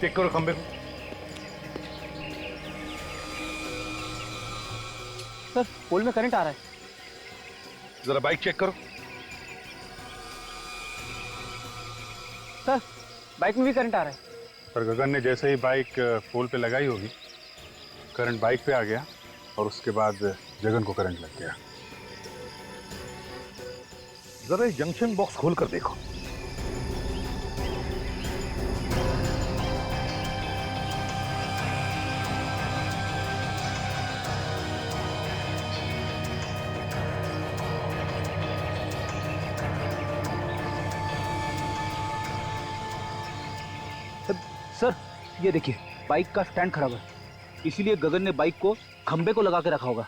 Check करो खंबे को। सर पोल में करंट आ रहा है। जरा बाइक चेक करो। सर बाइक में भी करंट आ रहा है। पर गगन ने जैसे ही बाइक पोल पे लगाई होगी, करंट बाइक पे आ गया और उसके बाद जगन को करंट लग गया। जरा ये जंक्शन बॉक्स खोल कर देखो। सर ये देखिए बाइक का स्टैंड खराब है, इसीलिए गगन ने बाइक को खंबे को लगा के रखा होगा।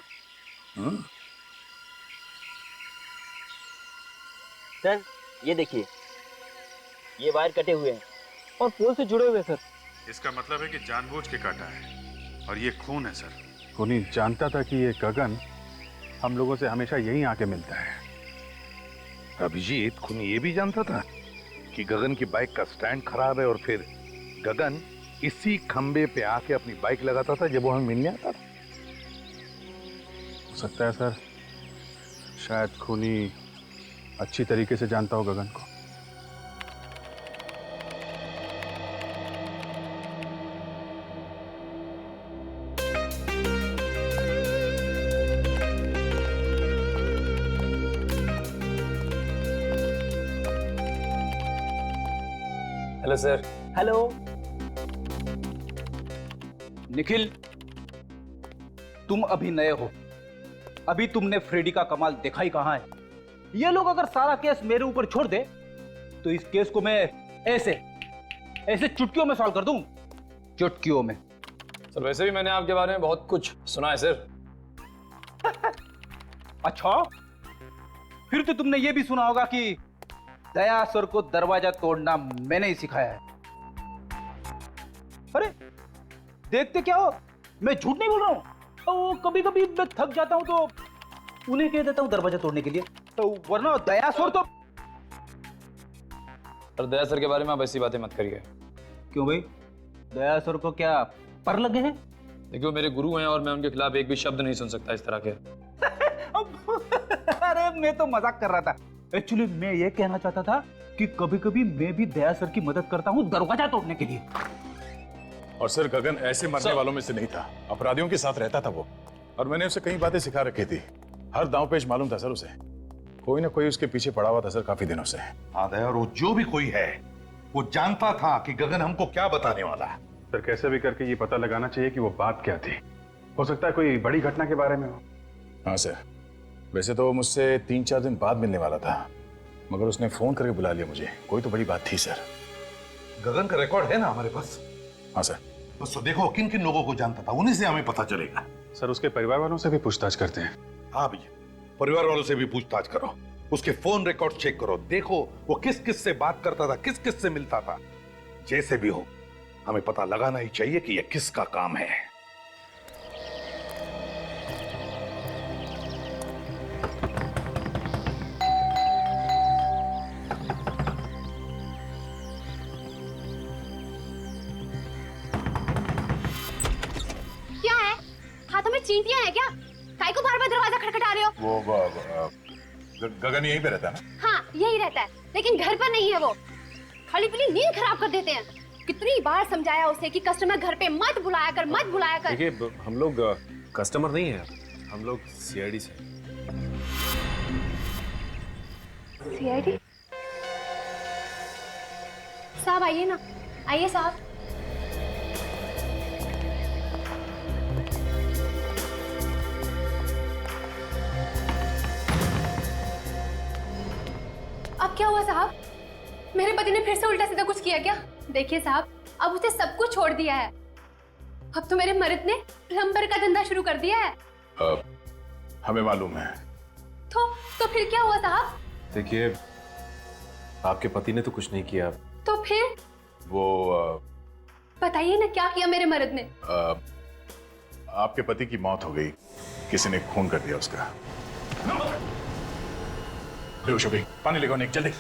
सर ये देखिए, ये वायर कटे हुए हैं और पोल से जुड़े हुए हैं सर। इसका मतलब है कि जानबूझ के काटा है और ये खून है सर। खूनी जानता था कि ये गगन हम लोगों से हमेशा यहीं आके मिलता है। अभिजीत खूनी ये भी जानता था कि गगन की बाइक का स्टैंड खराब है और फिर गगन इसी खंबे पे आके अपनी बाइक लगाता था जब वो हमें मिलने आता था। हो सकता है सर, शायद खूनी अच्छी तरीके से जानता हो गगन को। Hello sir. हेलो निखिल, तुम अभी नए हो, अभी तुमने फ्रेडी का कमाल देखा ही कहां है। ये लोग अगर सारा केस मेरे ऊपर छोड़ दे तो इस केस को मैं ऐसे ऐसे चुटकियों में सॉल्व कर दूं, चुटकियों में। सर वैसे भी मैंने आपके बारे में बहुत कुछ सुना है सर। अच्छा, फिर तो तुमने ये भी सुना होगा कि दया सर को दरवाजा तोड़ना मैंने ही सिखाया है। अरे देखते क्या हो, मैं झूठ नहीं बोल रहा हूं। तो कभी कभी मैं थक जाता हूं तो उन्हें कह देता हूं दरवाजा तोड़ने के लिए, तो वरना दया सर तो। सर दया सर के बारे में आप ऐसी बातें मत करिए। क्यों भाई, दया सर को क्या पर लगे हैं? देखिए वो मेरे गुरु हैं और मैं उनके खिलाफ एक भी शब्द नहीं सुन सकता इस तरह के। अरे मैं तो मजाक कर रहा था। एक्चुअली मैं ये कहना चाहता था कि कभी कभी मैं भी दया सर की मदद करता हूँ दरवाजा तोड़ने के लिए। और सर गगन ऐसे मरने वालों में से नहीं था, अपराधियों के साथ रहता था वो, और मैंने उसे कई बातें सिखा रखी थी। हर दांव पेच मालूम था सर उसे, कोई ना कोई उसके पीछे पड़ा हुआ था सर काफी दिनों से। हाँ दया, और वो जो भी कोई है वो जानता था कि गगन हमको क्या बताने वाला है। सर कैसे भी करके ये पता लगाना चाहिए कि वो बात क्या थी। हो सकता है कोई बड़ी घटना के बारे में हो। हाँ सर, वैसे तो वो मुझसे 3-4 दिन बाद मिलने वाला था, मगर उसने फोन करके बुला लिया मुझे। कोई तो बड़ी बात थी सर। गगन का रिकॉर्ड है ना हमारे पास? हाँ सर। बस तो देखो किन किन लोगों को जानता था, उन्हीं से हमें पता चलेगा। सर उसके परिवार वालों से भी पूछताछ करते हैं। हाँ भैया, परिवार वालों से भी पूछताछ करो, उसके फोन रिकॉर्ड चेक करो, देखो वो किस किस से बात करता था, किस किस से मिलता था। जैसे भी हो हमें पता लगाना ही चाहिए कि यह किसका काम है। क्या है? हाथों में चींटियां हैं क्या? काहे को बार-बार दरवाजा खटखटा रहे हो? वो गगन यहीं पे रहता है ना? हाँ, यही रहता है, लेकिन घर पर नहीं है वो। खाली पीली नींद खराब कर देते हैं। कितनी बार समझाया उसे कि कस्टमर घर पे मत बुलाया कर, मत बुलाया कर। देखिए हम लोग कस्टमर नहीं है, हम लोग सीआईडी से। सीआईडी? साहब आइए ना, आइए साहब। अब क्या हुआ साहब? मेरे पति ने फिर से उल्टा सीधा कुछ किया क्या? देखिए साहब, अब उसे सब कुछ छोड़ दिया है। अब तो मेरे मर्द ने प्लम्बर का धंधा शुरू कर दिया है। हमें मालूम है। तो फिर क्या हुआ साहब? देखिए आपके पति ने तो कुछ नहीं किया। तो फिर? वो बताइए ना क्या किया मेरे मर्द ने? आपके पति की मौत हो गई, किसी ने खून कर दिया उसका। लो शोभी, पानी लेकर निक जल्दी।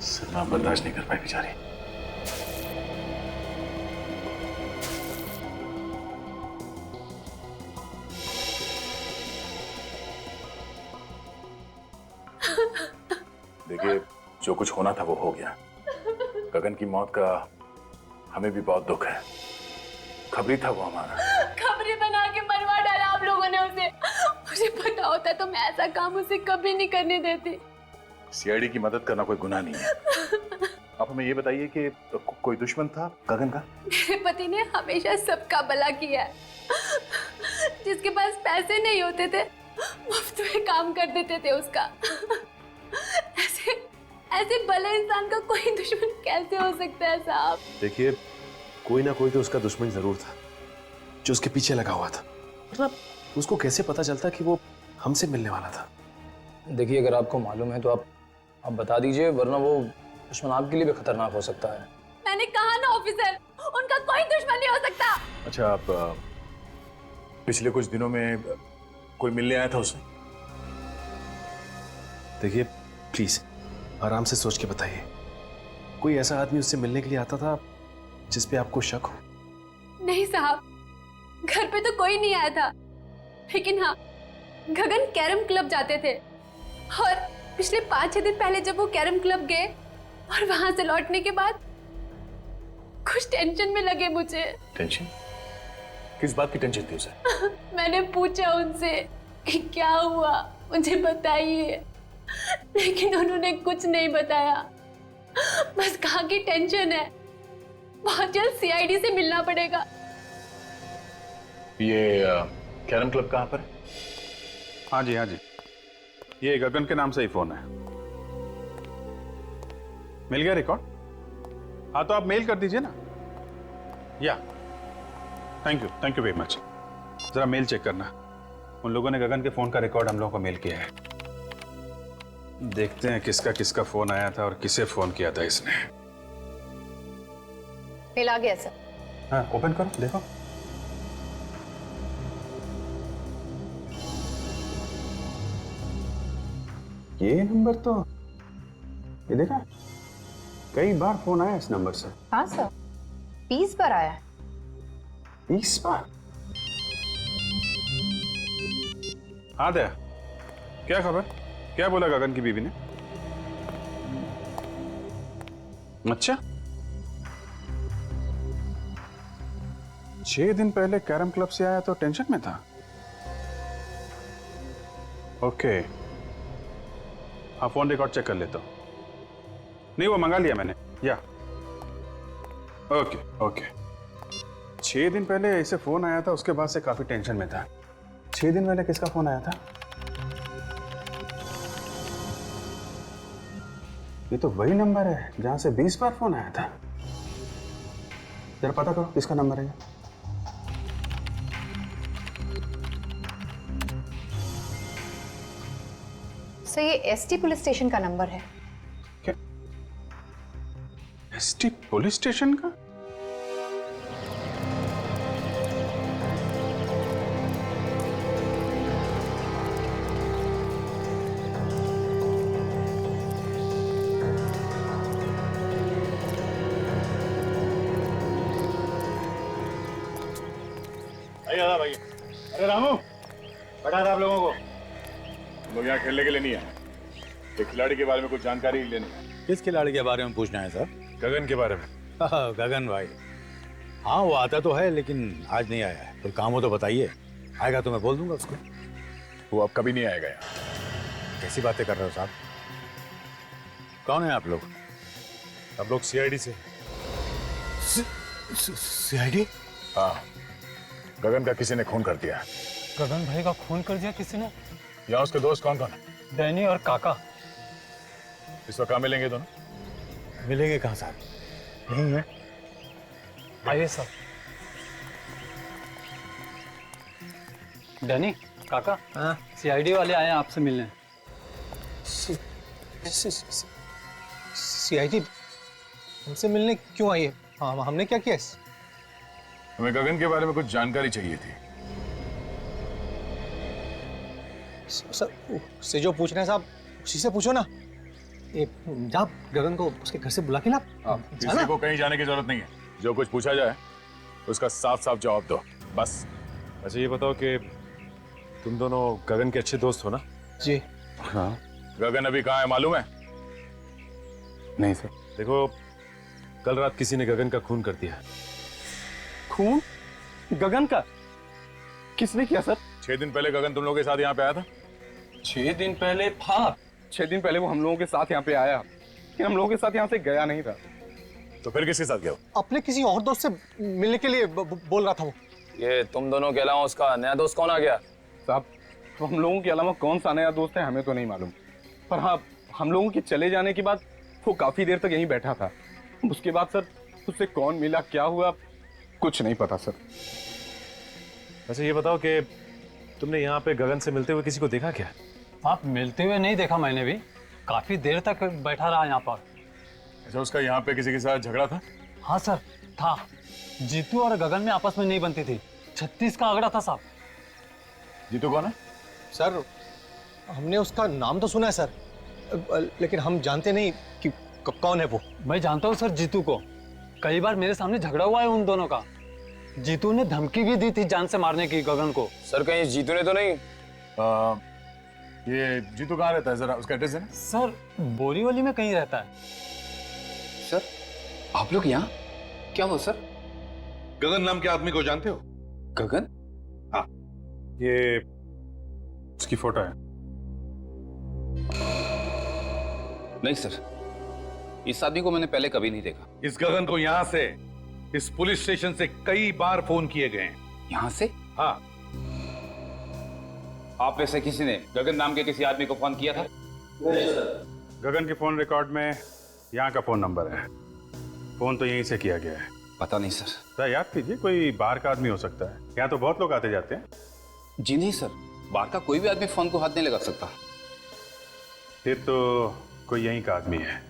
सदमा बर्दाश्त नहीं कर पाई बेचारी। देखिए, जो कुछ होना था वो हो गया। गगन की मौत का हमें भी बहुत दुख है। खबरी था वो हमारा। खबरें बना के मरवा डाला आप लोगों ने उसे। मुझे पता होता तो मैं ऐसा काम उसे कभी नहीं करने देती। सीआईडी की मदद करना कोई गुनाह नहीं है। आप हमें ये बताइए कि कोई दुश्मन था गगन का? मेरे पति ने हमेशा सबका भला किया है। जिसके पास पैसे नहीं होते थे मुफ्त में काम कर देते थे उसका। ऐसे भले इंसान का कोई दुश्मन कैसे हो सकता है साहब? देखिए, कोई ना कोई तो उसका दुश्मन जरूर था जो उसके पीछे लगा हुआ था। मतलब उसको कैसे पता चलता कि वो हमसे मिलने वाला था? देखिए, अगर आपको मालूम है तो आप बता दीजिए, वरना वो दुश्मन आपके लिए भी खतरनाक हो सकता है। मैंने कहा ना ऑफिसर, उनका कोई दुश्मन नहीं हो सकता। अच्छा, आप पिछले कुछ दिनों में कोई मिलने आया था उससे? देखिए प्लीज आराम से सोच के बताइए। कोई ऐसा आदमी उससे मिलने के लिए आता था जिस पे आपको शक हो? नहीं साहब, घर पे तो कोई नहीं आया था। लेकिन हाँ, गगन कैरम क्लब जाते थे और पिछले 5-6 दिन पहले जब वो कैरम क्लब गए और वहां से लौटने के बाद कुछ टेंशन में लगे मुझे। टेंशन? किस बात की टेंशन थी उसे? मैंने पूछा उनसे कि क्या हुआ, मुझे बताइए, लेकिन उन्होंने कुछ नहीं बताया। बस कहा कि टेंशन है, बहुत जल्द सीआईडी से मिलना पड़ेगा। ये कैरम क्लब कहाँ पर है? हाँ जी, ये गगन के नाम से ही फोन है। मिल गया रिकॉर्ड? हाँ, तो आप मेल कर दीजिए ना। या थैंक यू वेरी मच। जरा मेल चेक करना। उन लोगों ने गगन के फोन का रिकॉर्ड हम लोगों को मेल किया है। देखते हैं किसका फोन आया था और किसे फोन किया था इसने। मेल आ गया सर। हाँ, ओपन करो, देखो। ये नंबर तो, ये देखा, कई बार फोन आया इस नंबर से। हाँ सर, 20 बार आया है। 20 बार? हाँ दया, क्या खबर? क्या बोला गगन की बीवी ने? अच्छा, 6 दिन पहले कैरम क्लब से आया तो टेंशन में था। ओके, हाँ, फोन रिकॉर्ड चेक कर लेता हूं। नहीं, वो मंगा लिया मैंने। या ओके। 6 दिन पहले ऐसे फोन आया था, उसके बाद से काफी टेंशन में था। 6 दिन पहले किसका फोन आया था? ये तो वही नंबर है जहां से 20 बार फोन आया था। जरा पता करो किसका नंबर है। सर, ये एसटी पुलिस स्टेशन का नंबर है। क्या? एसटी पुलिस स्टेशन का? भाई, अरे रामू, बता था आप लोगों को, हम लोग यहाँ खेलने के लिए नहीं आए। एक खिलाड़ी के बारे में कुछ जानकारी लेनी है। किस खिलाड़ी के बारे में पूछना है सर? गगन के बारे में। गगन भाई, हाँ वो आता तो है लेकिन आज नहीं आया है। कोई काम हो तो बताइए, आएगा तो मैं बोल दूंगा उसको। वो अब कभी नहीं आएगा यहाँ। कैसी बातें कर रहे हो साहब? कौन है आप लोग? हम लोग सीआईडी से। सीआईडी? हाँ, गगन का किसी ने खून कर दिया। गगन भाई का खून कर दिया किसी ने? यहाँ उसके दोस्त कौन कौन है? डैनी और काका। इस वक्त कहाँ मिलेंगे दोनों? मिलेंगे कहाँ साहब? नहीं है। आइए सर। डैनी, काका, सीआईडी वाले आए हैं आपसे मिलने। सीआईडी हमसे मिलने क्यों आई है? हाँ, हमने क्या किया? हमें गगन के बारे में कुछ जानकारी चाहिए थी। सर, उससे जो पूछ रहे हैं साहब, उसी से पूछो ना। जा गगन को उसके घर से बुला के ला। किसी को कहीं जाने की जरूरत नहीं है। जो कुछ पूछा जाए उसका साफ साफ जवाब दो, बस। अच्छा ये बताओ कि तुम दोनों गगन के अच्छे दोस्त हो ना? जी हाँ। गगन अभी कहाँ है मालूम है? नहीं सर। देखो, कल रात किसी ने गगन का खून कर दिया। खून? गगन का? किसने किया सर? 6 दिन पहले गगन तुम लोगों के साथ यहाँ पे आया था। 6 दिन पहले? हाँ, 6 दिन पहले वो हम लोगों के साथ यहाँ पे आया, लेकिन हम लोगों के साथ यहाँ से गया नहीं था। तो फिर किसके साथ गया? अपने किसी और दोस्त से मिलने के लिए बोल रहा था वो। ये तुम दोनों के अलावा उसका नया दोस्त कौन आ गया? साहब, तो हम लोगों के अलावा कौन सा नया दोस्त है हमें तो नहीं मालूम, पर हाँ, हम लोगों के चले जाने के बाद वो काफी देर तक यहीं बैठा था। उसके बाद सर उससे कौन मिला, क्या हुआ, कुछ नहीं पता सर। अच्छा ये बताओ कि तुमने यहाँ पे गगन से मिलते हुए किसी को देखा क्या? आप मिलते हुए नहीं देखा मैंने भी, काफी देर तक बैठा रहा यहाँ पर। अच्छा, उसका यहाँ पे किसी के साथ झगड़ा था? हाँ सर, था। जीतू और गगन में आपस में नहीं बनती थी, 36 का आंकड़ा था साहब। जीतू कौन है? सर हमने उसका नाम तो सुना है सर, लेकिन हम जानते नहीं कि कौन है वो। मैं जानता हूँ सर जीतू को, कई बार मेरे सामने झगड़ा हुआ है उन दोनों का। जीतू ने धमकी भी दी थी जान से मारने की गगन को। सर कहीं जीतू ने तो नहीं? ये जीतू कहाँ रहता है, जरा उसका एड्रेस है ना? सर बोरीवली में कहीं रहता है। सर आप लोग यहाँ क्या हो सर? गगन नाम के आदमी को जानते हो? गगन? हाँ, ये उसकी फोटो है। नहीं सर, इस आदमी को मैंने पहले कभी नहीं देखा। इस गगन को यहाँ से, इस पुलिस स्टेशन से कई बार फोन किए गए हैं। यहाँ से? हाँ। आप में से किसी ने गगन नाम के किसी आदमी को फोन किया था? नहीं सर। गगन के फोन रिकॉर्ड में यहाँ का फोन नंबर है। फोन तो यहीं से किया गया है। पता नहीं सर। तो याद कीजिए, कोई बाहर का आदमी हो सकता है। यहाँ तो बहुत लोग आते जाते हैं। जी नहीं सर, बाहर का कोई भी आदमी फोन को हाथ नहीं लगा सकता। फिर तो कोई यहीं का आदमी है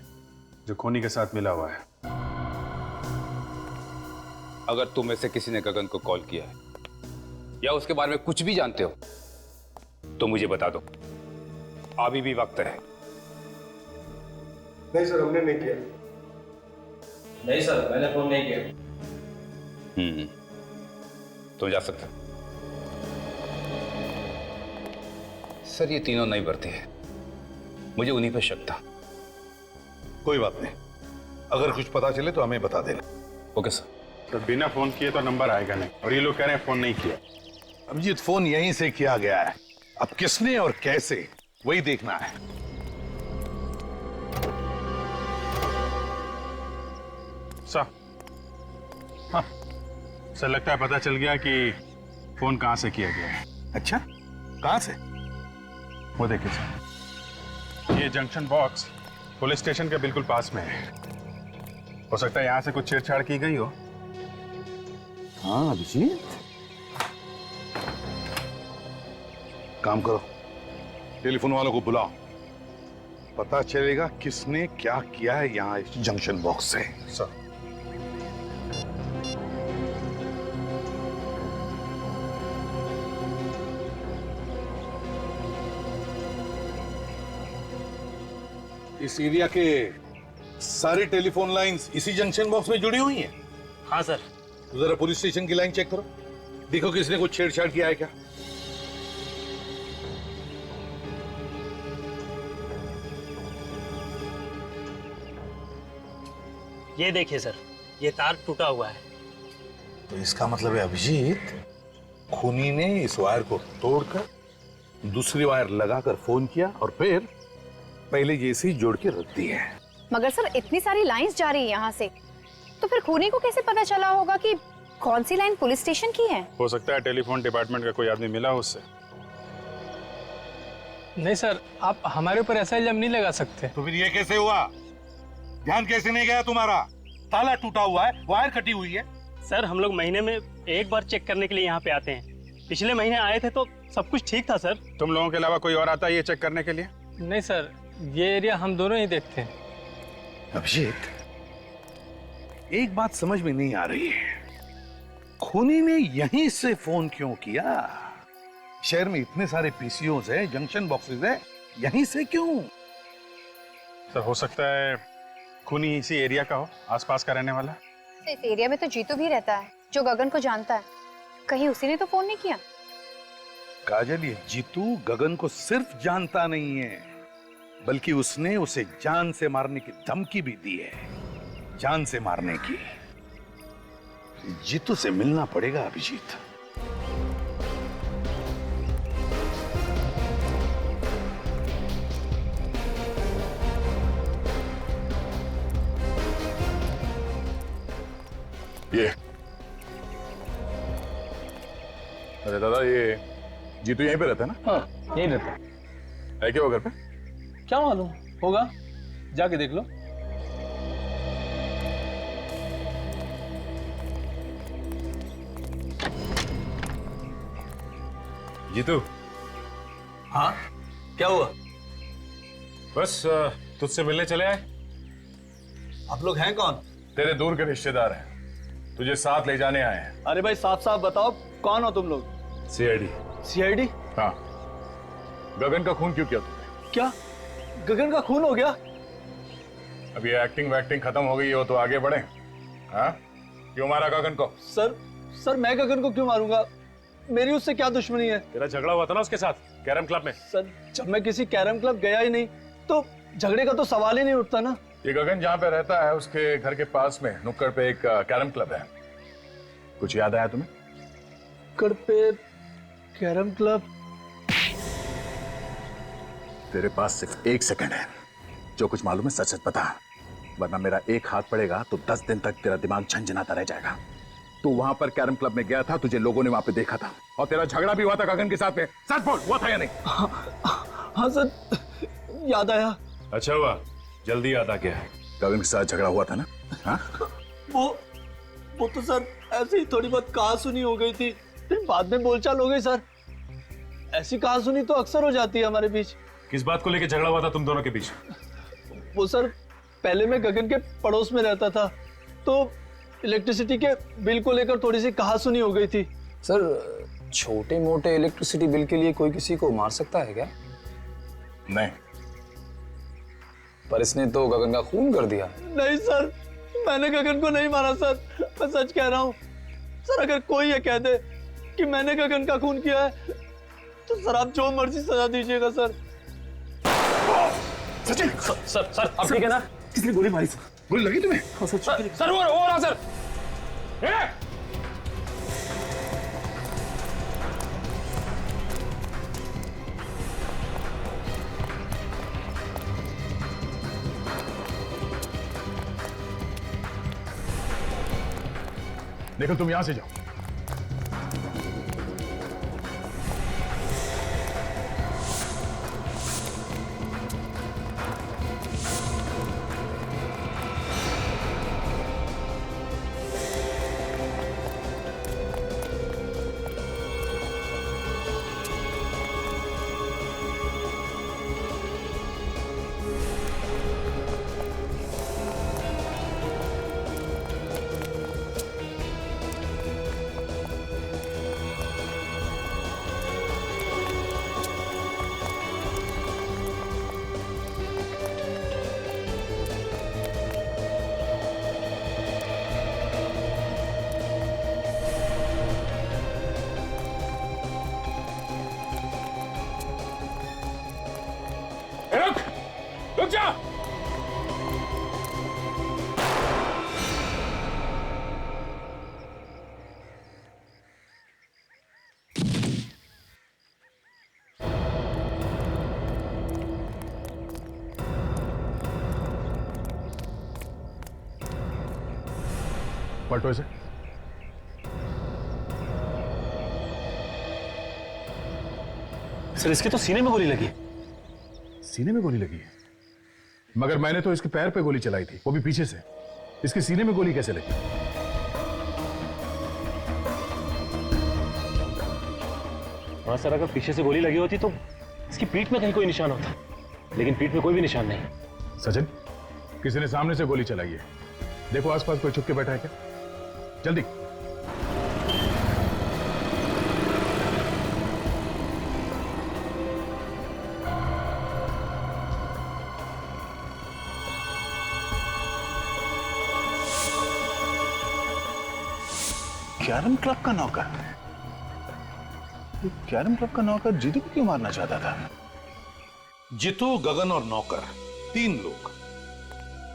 जो खूनी के साथ मिला हुआ है। अगर तुम में से किसी ने गगन को कॉल किया है या उसके बारे में कुछ भी जानते हो तो मुझे बता दो, अभी भी वक्त है। नहीं सर, हमने नहीं किया। नहीं सर, मैंने फोन नहीं किया। तुम जा सकते हो। सर ये तीनों नहीं बढ़ते हैं, मुझे उन्हीं पर शक था। कोई बात नहीं, अगर कुछ पता चले तो हमें बता देना। Okay sir. तो बिना फोन किए तो नंबर आएगा नहीं, और ये लोग कह रहे हैं फोन नहीं किया। अभिजीत, फोन यहीं से किया गया है, अब किसने और कैसे वही देखना है। सर, हाँ सर, लगता है पता चल गया कि फोन कहां से किया गया है। अच्छा, कहां से? वो देखिए सर, ये जंक्शन बॉक्स पुलिस स्टेशन के बिल्कुल पास में है। हो सकता है यहां से कुछ छेड़छाड़ की गई हो। हाँ अभिजीत, काम करो, टेलीफोन वालों को बुलाओ, पता चलेगा किसने क्या किया है यहाँ इस जंक्शन बॉक्स से। सर इस एरिया के सारी टेलीफोन लाइंस इसी जंक्शन बॉक्स में जुड़ी हुई हैं। हाँ सर। तो जरा पुलिस स्टेशन की लाइन चेक करो, देखो किसने कुछ छेड़छाड़ किया है क्या। ये देखिए सर, ये तार टूटा हुआ है। तो इसका मतलब है अभिजीत, खूनी ने इस वायर को तोड़कर दूसरी वायर लगाकर फोन किया और फिर पहले जैसी जोड़ के रख दी है। मगर सर इतनी सारी लाइंस जा रही है यहाँ से, तो फिर खूनी को कैसे पता चला होगा कि कौन सी लाइन पुलिस स्टेशन की है? हो सकता है टेलीफोन डिपार्टमेंट का कोई आदमी मिला उससे। नहीं सर, आप हमारे ऊपर ऐसा इल्जाम नहीं लगा सकते। तो फिर ये कैसे हुआ? ध्यान कैसे नहीं गया तुम्हारा? ताला टूटा हुआ है, वायर कटी हुई है। सर हम लोग महीने में एक बार चेक करने के लिए यहाँ पे आते हैं। पिछले महीने आए थे तो सब कुछ ठीक था सर। तुम लोगों के अलावा कोई और आता है ये चेक करने के लिए? नहीं सर, ये एरिया हम दोनों ही देखते हैं। अभिजीत, एक बात समझ में नहीं आ रही है, खूनी ने यहीं से फोन क्यों किया? शहर में इतने सारे पीसीओज है, जंक्शन बॉक्सेस है, यहीं से क्यों? सर हो सकता है खूनी इसी एरिया का हो, आसपास का रहने वाला। तो इस एरिया में तो जीतू भी रहता है जो गगन को जानता है। कहीं उसी ने तो फोन नहीं किया? काजल, ये जीतू गगन को सिर्फ जानता नहीं है, बल्कि उसने उसे जान से मारने की धमकी भी दी है। जान से मारने की। जीतू से मिलना पड़ेगा अभिजीत। ये अरे दादा, ये जीतू यहीं पे रहता है ना? हाँ यहीं रहता है। है क्या वो घर पे? क्या मालूम, होगा, जाके देख लो। जीतू। हाँ क्या हुआ? बस तुझसे मिलने चले आए। आप लोग हैं कौन? तेरे दूर के रिश्तेदार हैं, तुझे साथ ले जाने आए हैं। अरे भाई साफ साफ बताओ, कौन हो तुम लोग? सीआईडी। सीआईडी? हाँ। गगन का खून क्यों किया तुमने? क्या गगन का खून हो गया? अब ये एक्टिंग वैक्टिंग खत्म हो गई हो तो आगे बढ़े। हाँ, क्यों मारा गगन को? सर मैं गगन को क्यों मारूंगा? मेरी उससे क्या दुश्मनी है? तेरा झगड़ा हुआ था ना उसके साथ कैरम क्लब में। सर जब मैं किसी कैरम क्लब गया ही नहीं तो झगड़े का तो सवाल ही नहीं उठता ना। ये गगन जहाँ पे रहता है उसके घर के पास में नुक्कड़ पे एक कैरम क्लब है। कुछ याद आया तुम्हें? नुक्कड़ पे कैरम क्लब? तेरे पास सिर्फ 1 सेकंड है, जो कुछ मालूम है सच सच बता, वरना मेरा एक हाथ पड़ेगा तो 10 दिन तक तेरा दिमाग झंझनाता रह जाएगा। तू वहां पर कैरम क्लब में गया था, तुझे लोगों ने वहां पे देखा था, और तेरा झगड़ा भी हुआ था गगन के साथ में। सच बोल, हुआ था या नहीं? हाँ सर, याद आया। अच्छा हुआ, जल्दी याद आ गया। गगन के साथ झगड़ा हुआ था ना? हाँ? वो तो सर ऐसे ही थोड़ी बहुत कहा सुनी हो गई थी, फिर बाद में बोलचाल हो गई सर। ऐसी कहा सुनी तो अक्सर हो जाती है हमारे बीच। किस बात को लेकर झगड़ा हुआ था तुम दोनों के बीच? वो सर, पहले मैं गगन के पड़ोस में रहता था, तो इलेक्ट्रिसिटी के बिल को लेकर थोड़ी सी कहा सुनी हो गई थी। सर छोटे मोटे इलेक्ट्रिसिटी बिल के लिए कोई किसी को मार सकता है क्या? नहीं। पर इसने तो गगन का खून कर दिया। नहीं सर, मैंने गगन को नहीं मारा सर, मैं सच कह रहा हूँ सर। अगर कोई ये कह दे कि मैंने गगन का खून किया है तो सर आप जो मर्जी सजा दीजिएगा सर। सचिन! सर आप ठीक है ना? किसने गोली मारी? गोली लगी तुम्हें? सर वो रहा सर। देखो तुम यहां से जाओ। रुक जा। पलटो इसे। सर इसके तो सीने में गोली लगी। सीने में गोली लगी है? मगर मैंने तो इसके पैर पे गोली चलाई थी, वो भी पीछे से। इसके सीने में गोली कैसे लगी? हाँ सर, अगर पीछे से गोली लगी होती तो इसकी पीठ में कहीं कोई निशान होता, लेकिन पीठ में कोई भी निशान नहीं। सचिन, किसी ने सामने से गोली चलाई है। देखो आसपास कोई छुप के बैठा है क्या? जल्दी। कैरम क्लब का नौकर? कैरम क्लब का नौकर जीतू को क्यों मारना चाहता था? जीतू, गगन और नौकर, 3 लोग।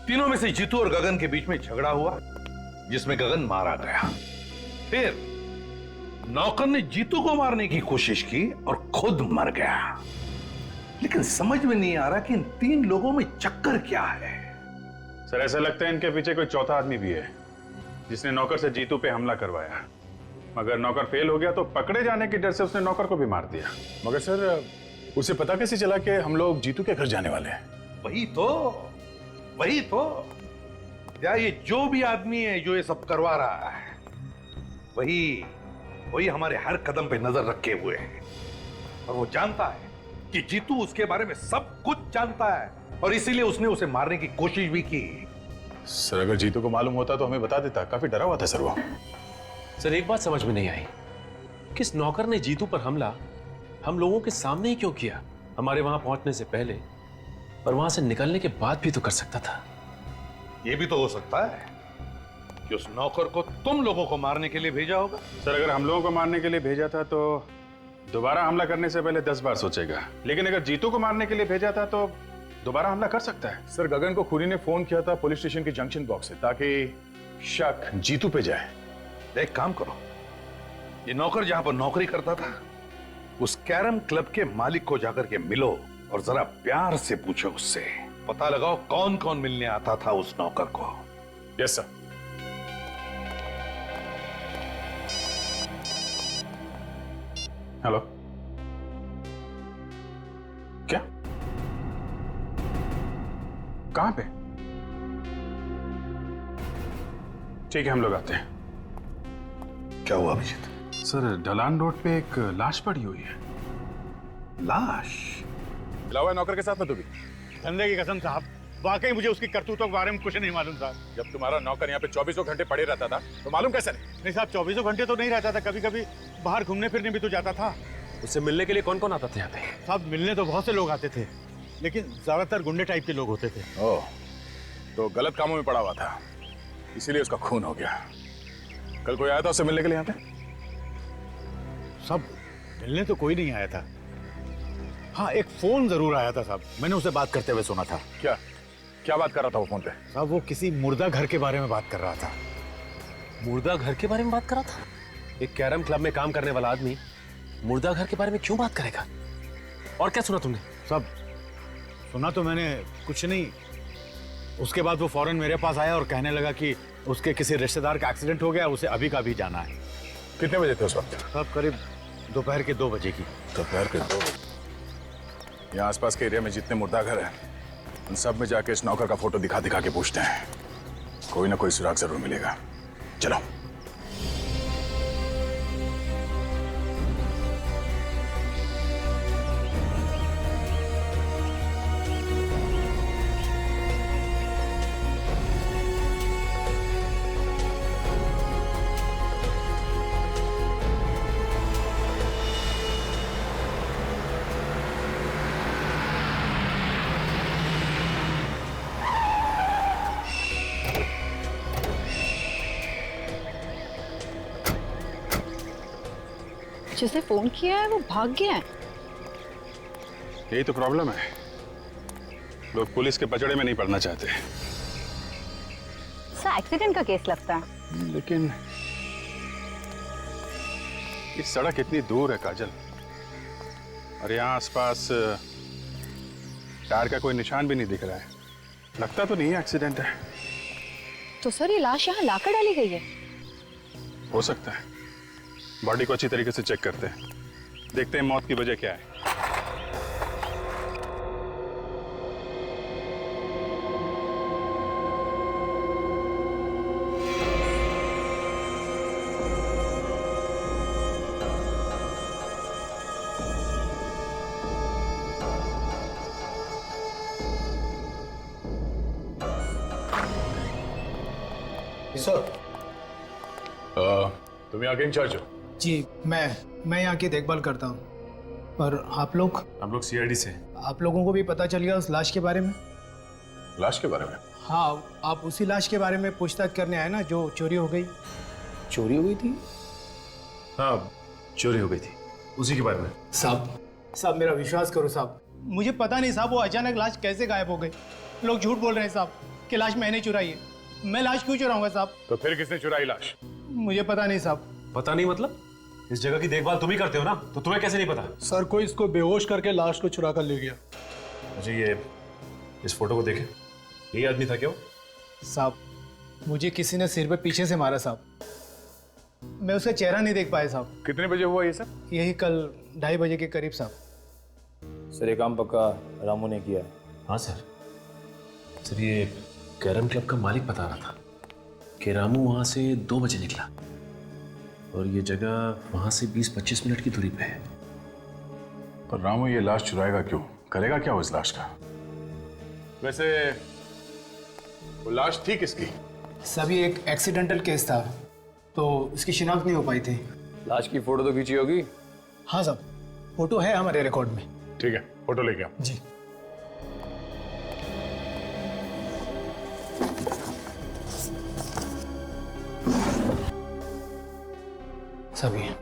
तीनों में से जीतू और गगन के बीच में झगड़ा हुआ जिसमें गगन मारा गया। फिर नौकर ने जीतू को मारने की कोशिश की और खुद मर गया। लेकिन समझ में नहीं आ रहा कि इन 3 लोगों में चक्कर क्या है। सर ऐसा लगता है इनके पीछे कोई चौथा आदमी भी है जिसने नौकर से जीतू पे हमला करवाया। मगर नौकर फेल हो गया तो पकड़े जाने के डर से उसने नौकर को भी मार दिया। मगर सर उसे पता कैसे चला कि हम लोग जीतू के घर जाने वाले हैं? वही तो या ये जो भी आदमी है जो ये सब करवा रहा है वही हमारे हर कदम पे नजर रखे हुए है। और वो जानता है कि जीतू उसके बारे में सब कुछ जानता है और इसीलिए उसने उसे मारने की कोशिश भी की। सर अगर जीतू को मालूम होता तो हमें बता देता। काफी डरा हुआ था सर वो। सर एक बात समझ में नहीं आई, किस नौकर ने जीतू पर हमला हम लोगों के सामने ही क्यों किया? हमारे वहां पहुंचने से पहले और वहां से निकलने के बाद भी तो कर सकता था। यह भी तो हो सकता है कि उस नौकर को तुम लोगों को मारने के लिए भेजा होगा। सर अगर हम लोगों को मारने के लिए भेजा था तो दोबारा हमला करने से पहले 10 बार सोचेगा। लेकिन अगर जीतू को मारने के लिए भेजा था तो दोबारा हमला कर सकता है। सर गगन को खूनी ने फोन किया था पुलिस स्टेशन के जंक्शन बॉक्स से ताकि शक जीतू पे जाए। एक काम करो, ये नौकर जहां पर नौकरी करता था उस कैरम क्लब के मालिक को जाकर के मिलो और जरा प्यार से पूछो उससे, पता लगाओ कौन कौन मिलने आता था उस नौकर को। Yes sir. हेलो, क्या? कहां पे? ठीक है हम लोग आते हैं। क्या हुआ अभिजीत? सर ढलान रोड पे एक लाश पड़ी हुई है। लाश? मिला हुआ है नौकर के साथ में? तू भी धंधे की कसम साहब, वाकई मुझे उसकी करतूतों के बारे में कुछ नहीं मालूम साहब। जब तुम्हारा नौकर यहाँ पे 24 घंटे पड़े रहता था तो मालूम कैसे नहीं? नहीं साहब, 24 घंटे तो नहीं रहता था, कभी कभी बाहर घूमने फिरने भी तो जाता था। उससे मिलने के लिए कौन कौन आता था यहाँ पे? साहब मिलने तो बहुत से लोग आते थे, लेकिन ज्यादातर गुंडे टाइप के लोग होते थे। ओह, तो गलत कामों में पड़ा हुआ था, इसीलिए उसका खून हो गया। कल कोई आया था उससे मिलने के लिए यहाँ पे? सब मिलने तो कोई नहीं आया था। हाँ एक फोन जरूर आया था साहब, मैंने उसे बात करते हुए सुना था। क्या क्या बात कर रहा था वो फोन पे? साहब वो किसी मुर्दा घर के बारे में बात कर रहा था। मुर्दा घर के बारे में बात कर रहा था? एक कैरम क्लब में काम करने वाला आदमी मुर्दा घर के बारे में क्यों बात करेगा? और क्या सुना तुमने? सब सुना तो मैंने कुछ नहीं। उसके बाद वो फौरन मेरे पास आया और कहने लगा कि उसके किसी रिश्तेदार का एक्सीडेंट हो गया, उसे अभी का अभी जाना है। कितने बजे थे उस वक्त? साहब करीब दोपहर के 2 बजे की। दोपहर के 2 बजे? यहाँ आसपास के एरिया में जितने मुर्दा घर हैं उन सब में जाके इस नौकर का फोटो दिखा दिखा के पूछते हैं, कोई ना कोई सुराग जरूर मिलेगा। चलो। जिसने फोन किया है वो भाग गया है। यही तो प्रॉब्लम है, लोग पुलिस के पचड़े में नहीं पड़ना चाहते। सर एक्सीडेंट का केस लगता है। लेकिन इस सड़क इतनी दूर है काजल, और यहाँ आसपास टायर का कोई निशान भी नहीं दिख रहा है। लगता तो नहीं है एक्सीडेंट है। तो सर ये लाश यहाँ लाकर डाली गई है? हो सकता है। बॉडी को अच्छी तरीके से चेक करते हैं, देखते हैं मौत की वजह क्या है। सर तुम यहाँ के इंचार्ज हो? जी मैं यहाँ की देखभाल करता हूँ। पर आप लोग? हम लोग सीआईडी से। आप लोगों को भी पता चल गया उस लाश के बारे में? लाश के बारे में? हाँ, आप उसी लाश के बारे में पूछताछ करने आए ना जो चोरी हो गई? चोरी हुई थी? हाँ, चोरी हो गई थी, उसी के बारे में। साहब मेरा विश्वास करो साहब, मुझे पता नहीं साहब वो अचानक लाश कैसे गायब हो गई। लोग झूठ बोल रहे हैं साहब कि लाश मैंने चुराई है। मैं लाश क्यों चुराऊंगा साहब? तो फिर किसने चुराई लाश? मुझे पता नहीं साहब। पता नहीं मतलब? इस जगह की देखभाल तुम ही करते हो ना, तो तुम्हें कैसे नहीं पता? सर कोई इसको बेहोश करके लाश को चुरा कर ले गया। अच्छा, ये इस फोटो को देखें, यही आदमी था क्या वो? साहब मुझे किसी ने सिर पे पीछे से मारा साहब, मैं उसका चेहरा नहीं देख पाया साहब। कितने बजे हुआ ये सब? यही कल 2:30 बजे के करीब साहब। सर ये काम पक्का रामू ने किया है। हाँ सर। सर ये कैरम क्लब का मालिक बता रहा था कि रामू वहाँ से 2 बजे निकला और ये जगह वहाँ से 20-25 मिनट की दूरी पे है। पर रामू ये लाश चुराएगा क्यों? करेगा क्या वो इस लाश का? वैसे वो लाश थी किसकी? सभी एक एक्सीडेंटल केस था तो इसकी शिनाख्त नहीं हो पाई थी। लाश की फोटो तो खींची होगी? हाँ साहब, फोटो है हमारे रिकॉर्ड में। ठीक है, फोटो लेके आओ। जी। सभी है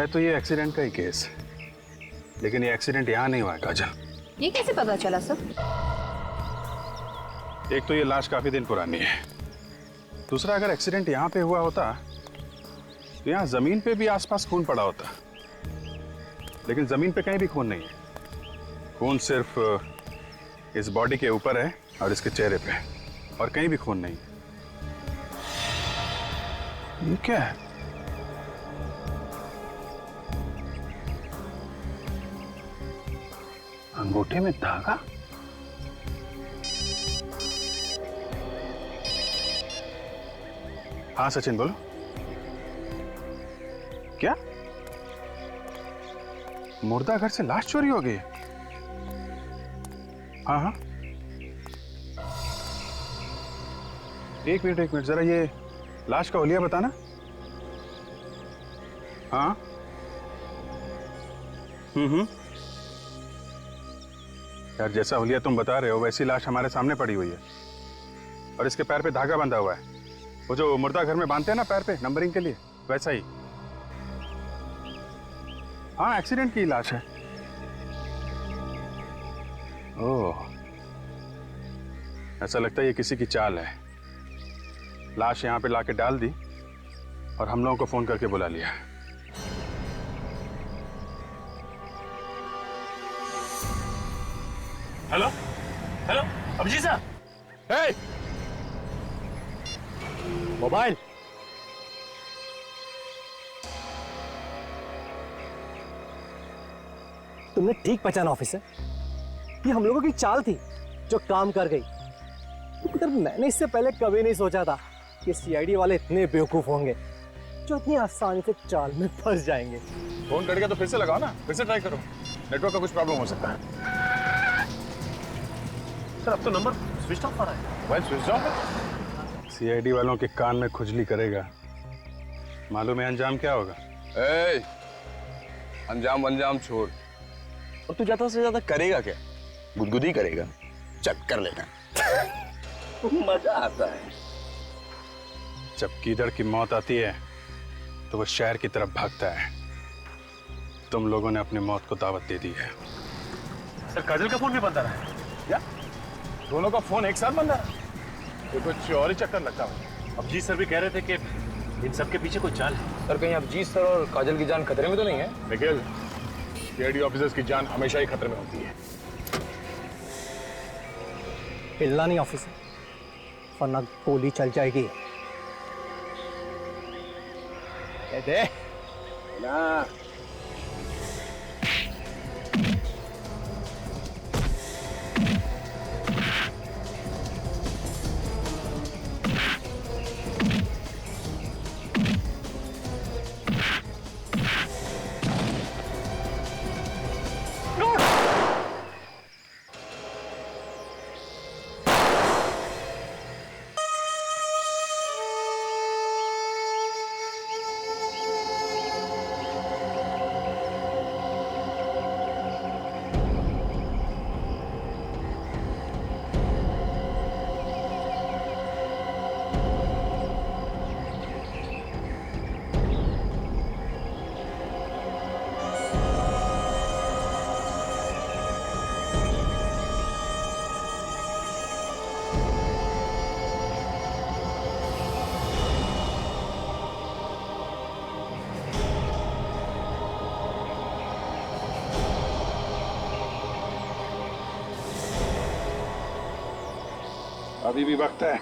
तो ये एक्सीडेंट का ही केस, लेकिन ये एक्सीडेंट यहाँ नहीं हुआ है काजल। ये कैसे पता चला सर? एक तो ये लाश काफी दिन पुरानी है, दूसरा अगर एक्सीडेंट यहाँ पे हुआ होता तो यहाँ जमीन पे भी आसपास खून पड़ा होता, लेकिन जमीन पे कहीं भी खून नहीं है। खून सिर्फ इस बॉडी के ऊपर है और इसके चेहरे पे, और कहीं भी खून नहीं। ये क्या है? अंगूठे में धागा? हाँ सचिन बोलो। क्या मुर्दा घर से लाश चोरी हो गई? हाँ हाँ, एक मिनट जरा ये लाश का हुलिया बताना। हाँ यार, जैसा हुलिया तुम बता रहे हो वैसी लाश हमारे सामने पड़ी हुई है और इसके पैर पे धागा बंधा हुआ है, वो जो मुर्दा घर में बांधते हैं ना पैर पे नंबरिंग के लिए, वैसा ही। हाँ, एक्सीडेंट की लाश है। ओह, ऐसा लगता है ये किसी की चाल है। लाश यहाँ पे लाके डाल दी और हम लोगों को फोन करके बुला लिया। हेलो हेलो, अभिजीत साहब। हे! मोबाइल। तुमने ठीक पहचाना ऑफिसर, ये हम लोगों की चाल थी जो काम कर गई। मगर मैंने इससे पहले कभी नहीं सोचा था कि सीआईडी वाले इतने बेवकूफ होंगे जो इतनी आसानी से चाल में फंस जाएंगे। फोन कट गया तो फिर से लगाओ ना, फिर से ट्राई करो, नेटवर्क का कुछ प्रॉब्लम हो सकता है। सर अब तो नंबर स्विच ऑफ आ रहा है। मोबाइल स्विच ऑफ है? सीआईडी वालों के कान में खुजली करेगा, मालूम है अंजाम क्या होगा? अंजाम अंजाम छोड़, और तू ज्यादा से ज्यादा करेगा क्या? गुदगुदी करेगा? चल कर लेना। मजा आता है। जब कीदड़ की मौत आती है तो वो शहर की तरफ भागता है। तुम लोगों ने अपनी मौत को दावत दे दी है। सर काजल का फोन भी बंद आ रहा है। क्या दोनों का फोन एक साथ बंद है? ये कुछ और ही चक्कर लगता है। अभिजीत सर भी कह रहे थे कि इन सब के पीछे कोई चाल है। सर कहीं अभिजीत सर और काजल की जान खतरे में तो नहीं है? निखिल, सीआईडी ऑफिसर्स की जान हमेशा ही खतरे में होती है। हिलना नहीं ऑफिसर, वरना गोली चल जाएगी। दे ना अभी भी वक्त है।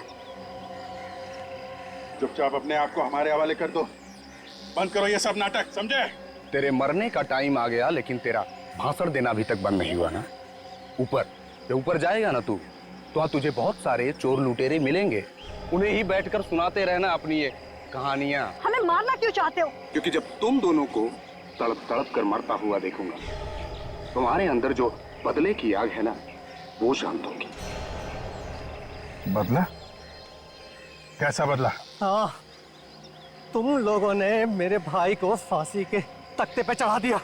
चुपचाप अपने आप को हमारे हवाले कर दो। बंद करो ये सब नाटक, समझे? तेरे मरने का टाइम आ गया, लेकिन तेरा भाषण देना अभी तक बंद नहीं हुआ ना। ऊपर जाएगा ना तू, तो वहां तुझे बहुत सारे चोर लुटेरे मिलेंगे। उन्हें ही बैठकर सुनाते रहना अपनी ये कहानियां। हमें मारना क्यों चाहते हो? क्योंकि जब तुम दोनों को तड़प तड़प कर मरता हुआ देखूंगा, तुम्हारे अंदर जो बदले की आग है ना, वो शांत होगी। बदला? कैसा बदला? हाँ, तुम लोगों ने मेरे भाई को फांसी के तख्ते पे चढ़ा दिया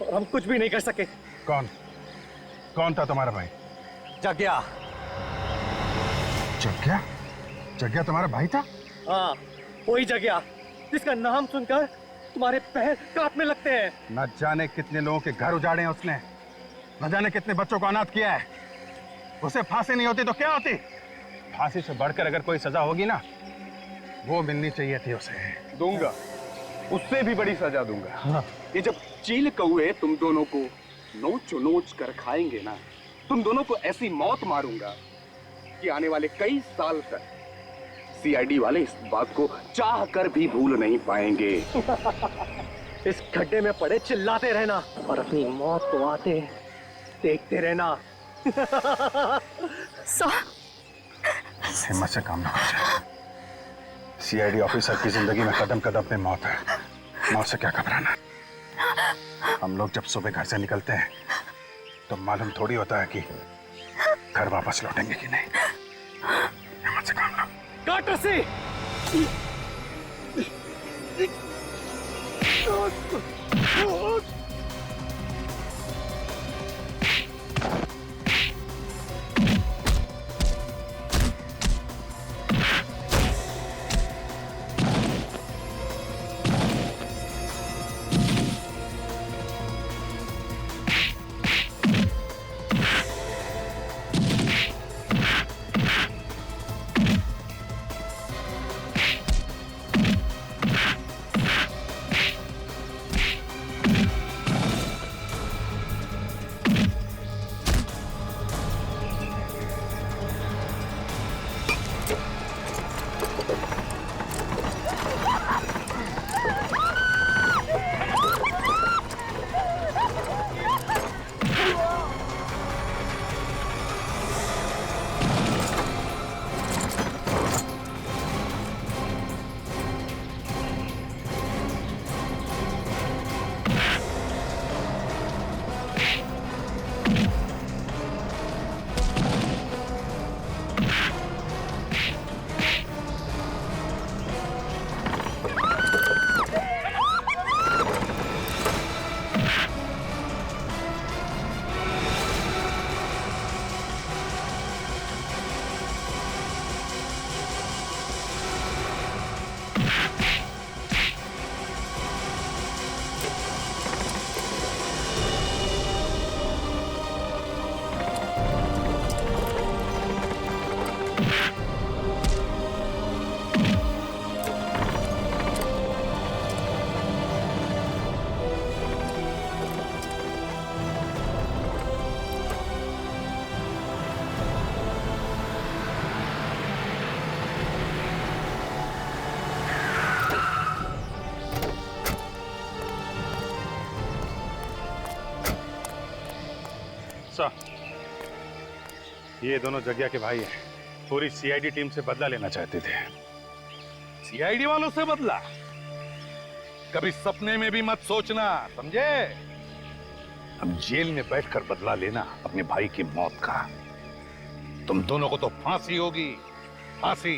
और हम कुछ भी नहीं कर सके। कौन था तुम्हारा भाई? जग्या। जग्या तुम्हारा भाई था? हाँ, वही जग्या जिसका नाम सुनकर तुम्हारे पैर कांपने लगते हैं। न जाने कितने लोगों के घर उजाड़े हैं उसने, न जाने कितने बच्चों को अनाथ किया है। उसे फांसी नहीं होती तो क्या होती? फांसी से बढ़कर अगर कोई सजा होगी ना, वो मिलनी चाहिए थी उसे। दूंगा, उससे भी बड़ी सजा दूंगा। हाँ। ये जब चील कौए तुम दोनों को नोच नोच कर खाएंगे ना, तुम दोनों को ऐसी मौत मारूंगा कि आने वाले कई साल तक सीआईडी वाले इस बात को चाह कर भी भूल नहीं पाएंगे। इस गड्ढे में पड़े चिल्लाते रहना और अपनी मौत को आते देखते रहना। हिम्मत से काम ना कर। सीआईडी ऑफिसर की जिंदगी में कदम कदम पे मौत है। मौत से क्या घबराना। हम लोग जब सुबह घर से निकलते हैं तो मालूम थोड़ी होता है कि घर वापस लौटेंगे कि नहीं। हिम्मत से काम लो। काट रस्सी। ये दोनों जग्या के भाई हैं। पूरी सीआईडी टीम से बदला लेना चाहते थे। सीआईडी वालों से बदला? कभी सपने में भी मत सोचना, समझे? हम जेल में बैठकर बदला लेना अपने भाई की मौत का। तुम दोनों को तो फांसी होगी, फांसी।